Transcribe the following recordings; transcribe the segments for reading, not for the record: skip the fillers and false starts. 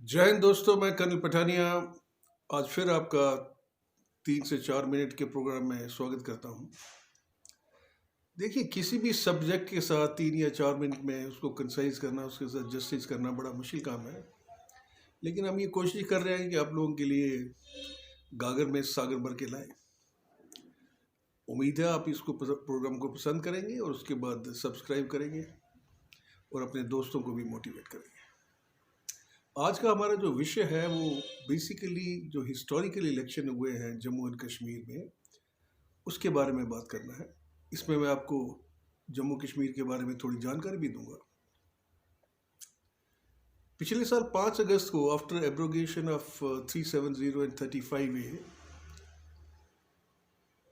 जय हिंद दोस्तों, मैं कर्नल पठानिया आज फिर आपका 3 से 4 मिनट के प्रोग्राम में स्वागत करता हूं। देखिए, किसी भी सब्जेक्ट के साथ 3 या 4 मिनट में उसको कंसाइज करना, उसके साथ जस्टिस करना बड़ा मुश्किल काम है। लेकिन हम ये कोशिश कर रहे हैं कि आप लोगों के लिए गागर में सागर भर के लाएं। उम्मीद है आप इसको प्रोग्राम को पसंद करेंगे और उसके बाद सब्सक्राइब करेंगे और अपने दोस्तों को भी मोटिवेट करेंगे। आज का हमारा जो विषय है वो बेसिकली जो हिस्टोरिकल इलेक्शन हुए हैं जम्मू एंड कश्मीर में, उसके बारे में बात करना है। इसमें मैं आपको जम्मू कश्मीर के बारे में थोड़ी जानकारी भी दूंगा। पिछले साल 5 अगस्त को after abrogation of 370 and 35A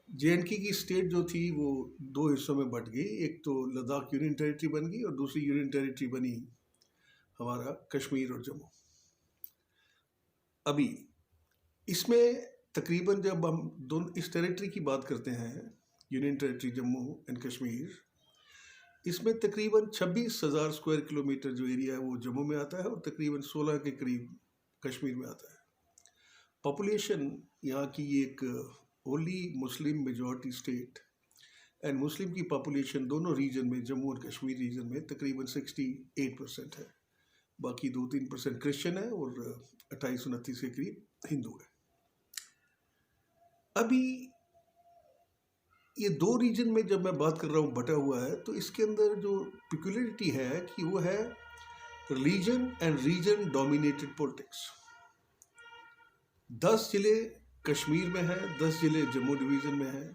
JNK की स्टेट जो थी वो 2 हिस्सों में बट गई। एक तो लद्दाख यूनियन टेरिटरी बन गई और दूसरी यूनियन टेरिटरी बनी हमारा कश्मीर और जम्मू। अभी इसमें तकरीबन जब हम दोनों इस टेरिटरी की बात करते हैं, union territory Jammu and Kashmir, इसमें तकरीबन 26,000 स्क्वायर किलोमीटर जो एरिया है वो जम्मू में आता है और तकरीबन 16 के करीब कश्मीर में आता है। पॉपुलेशन यहाँ की एक only Muslim majority state and Muslim की पॉपुलेशन दोनों रीजन में, जम्मू और कश्मीर रीजन में तकरीबन 68% है। बाकी 2-3% क्रिश्चियन है और 28-29 के करीब हिंदू है। अभी ये 2 रीजन में जब मैं बात कर रहा हूँ बटा हुआ है, तो इसके अंदर जो पिक्युलरिटी है कि वो है religion and region dominated politics. 10 जिले कश्मीर में है, 10 जिले जम्मू डिवीज़न में है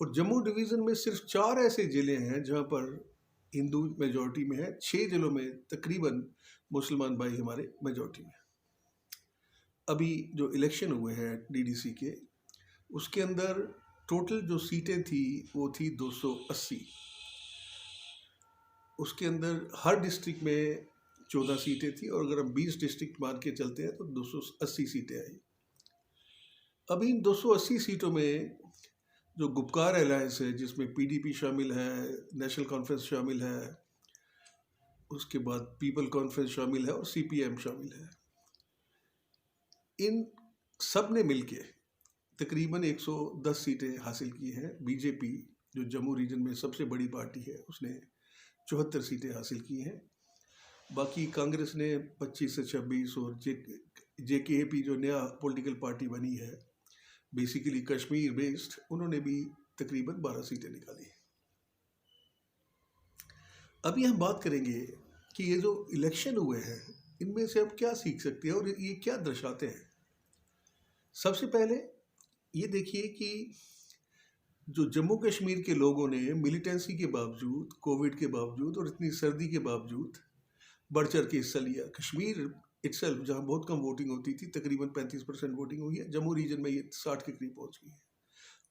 और जम्मू डिवीज़न में सिर्फ 4 ऐसे जिले हैं जहाँ पर हिंदू मेजॉरिटी में है। 6 जिलों में तकरीबन मुसलमान भाई हमारे मेजॉरिटी में। अभी जो इलेक्शन हुए हैं DDC के, उसके अंदर टोटल जो सीटें थी वो थी 280। उसके अंदर हर डिस्ट्रिक्ट में 14 सीटें थी और अगर हम 20 डिस्ट्रिक्ट मान के चलते हैं तो 280 सीटें आई। अभी इन 280 सीटों में जो गुपकार अलायंस है, जिसमें PDP शामिल है, नेशनल कॉन्फ्रेंस शामिल है, उसके बाद पीपल कॉन्फ्रेंस शामिल है और CPM शामिल है, इन सब ने मिलके तकरीबन 110 सीटें हासिल की हैं। BJP जो जम्मू रीजन में सबसे बड़ी पार्टी है उसने 74 सीटें हासिल की हैं। बाकी कांग्रेस ने 25 से 26 और JKP जो नया पॉलिटिकल पार्टी बनी है बेसिकली कश्मीर बेस्ड, उन्होंने भी तकरीबन 12 सीटें निकाली। अभी हम बात करेंगे कि ये जो इलेक्शन हुए हैं इनमें से हम क्या सीख सकते हैं और ये क्या दर्शाते हैं। सबसे पहले ये देखिए कि जो जम्मू कश्मीर के लोगों ने मिलिटेंसी के बावजूद, कोविड के बावजूद और इतनी सर्दी के बावजूद बढ़ चढ़ के हिस्सा लिया। कश्मीर इटसेल्फ जहाँ बहुत कम वोटिंग होती थी, तकरीबन 35% वोटिंग हुई है। जम्मू रीजन में ये 60 के करीब पहुँच गई है।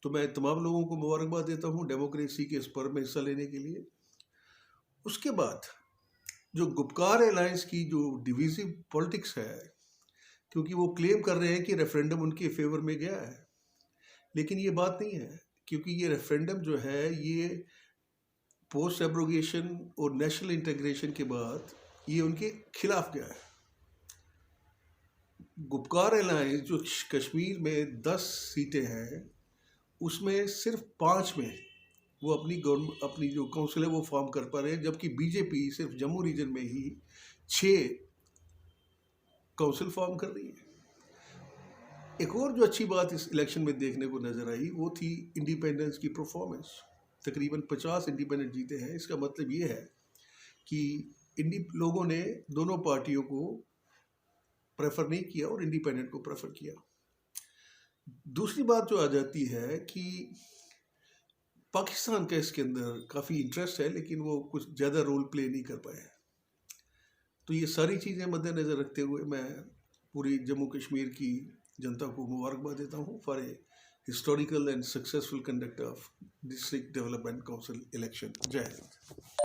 तो मैं तमाम लोगों को मुबारकबाद देता हूँ डेमोक्रेसी के इस पर्व में हिस्सा लेने के लिए। उसके बाद जो गुपकार अलायंस की जो डिविजिव पॉलिटिक्स है, क्योंकि वो क्लेम कर रहे हैं कि रेफरेंडम उनके फेवर में गया है, लेकिन ये बात नहीं है, क्योंकि ये रेफरेंडम जो है ये पोस्ट एब्रोगेशन और नेशनल इंटीग्रेशन के बाद ये उनके खिलाफ गया है। गुपकार अलायंस जो कश्मीर में 10 सीटें हैं उसमें सिर्फ 5 में वो अपनी जो काउंसिल है वो फॉर्म कर पा रहे हैं, जबकि BJP सिर्फ जम्मू रीजन में ही 6 काउंसिल फॉर्म कर रही है। एक और जो अच्छी बात इस इलेक्शन में देखने को नजर आई वो थी इंडिपेंडेंस की परफॉर्मेंस। तकरीबन 50 इंडिपेंडेंट जीते हैं। इसका मतलब ये है कि लोगों ने दोनों पार्टियों को प्रेफर नहीं किया और इंडिपेंडेंट को प्रेफर किया। दूसरी बात जो आ जाती है कि पाकिस्तान का इसके अंदर काफ़ी इंटरेस्ट है, लेकिन वो कुछ ज़्यादा रोल प्ले नहीं कर पाए। तो ये सारी चीज़ें मद्देनज़र रखते हुए मैं पूरी जम्मू कश्मीर की जनता को मुबारकबाद देता हूँ for a historical and successful conduct of district development council election. जय हिंद।